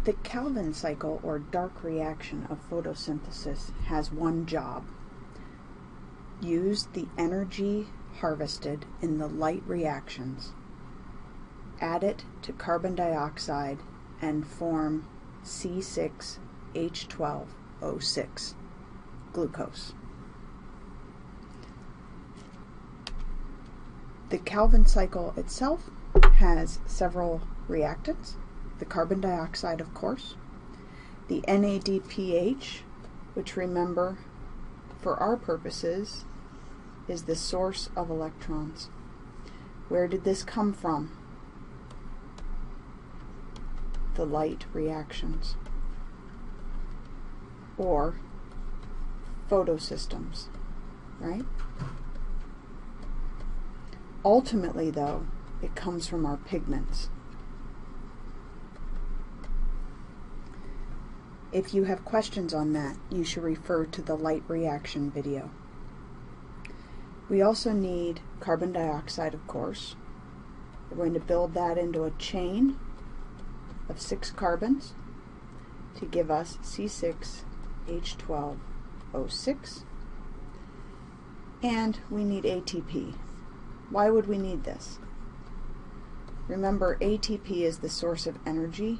The Calvin cycle, or dark reaction of photosynthesis, has one job. Use the energy harvested in the light reactions, add it to carbon dioxide, and form C6H12O6, glucose. The Calvin cycle itself has several reactants. The carbon dioxide, of course, the NADPH, which, remember, for our purposes, is the source of electrons. Where did this come from? The light reactions, or photosystems, right? Ultimately, though, it comes from our pigments. If you have questions on that, you should refer to the light reaction video. We also need carbon dioxide, of course. We're going to build that into a chain of 6 carbons to give us C6H12O6. And we need ATP. Why would we need this? Remember, ATP is the source of energy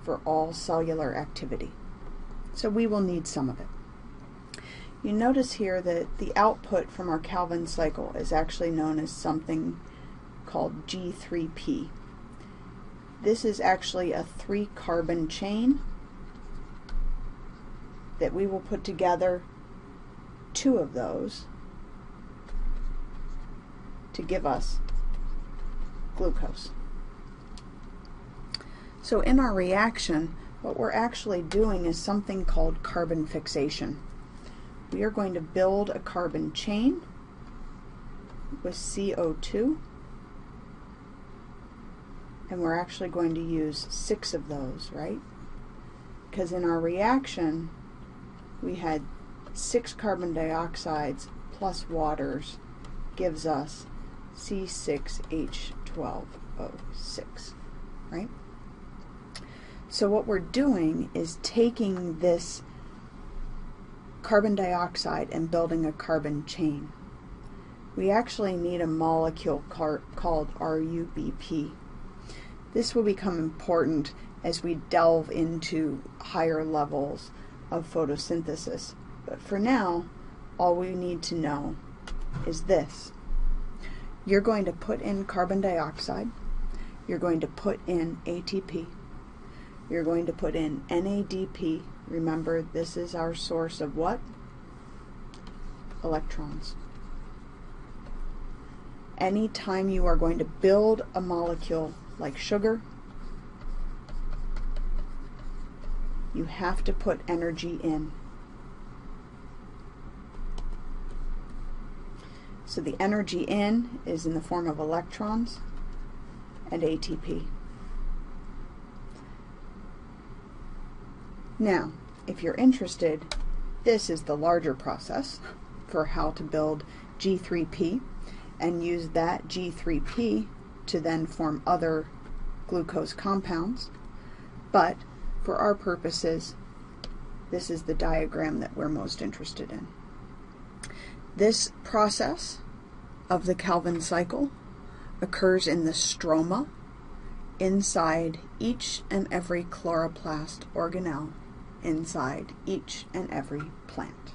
for all cellular activity. So we will need some of it. You notice here that the output from our Calvin cycle is actually known as something called G3P. This is actually a 3-carbon chain that we will put together 2 of those to give us glucose. So in our reaction, what we're actually doing is something called carbon fixation. We are going to build a carbon chain with CO2, and we're actually going to use 6 of those, right? Because in our reaction, we had 6 carbon dioxides plus waters gives us C6H12O6, right? So what we're doing is taking this carbon dioxide and building a carbon chain. We actually need a molecule called RUBP. This will become important as we delve into higher levels of photosynthesis. But for now, all we need to know is this. You're going to put in carbon dioxide, you're going to put in ATP, you're going to put in NADP. Remember, this is our source of what? Electrons. Anytime you are going to build a molecule like sugar, you have to put energy in. So the energy in is in the form of electrons and ATP. Now, if you're interested, this is the larger process for how to build G3P and use that G3P to then form other glucose compounds. But for our purposes, this is the diagram that we're most interested in. This process of the Calvin cycle occurs in the stroma inside each and every chloroplast organelle inside each and every plant.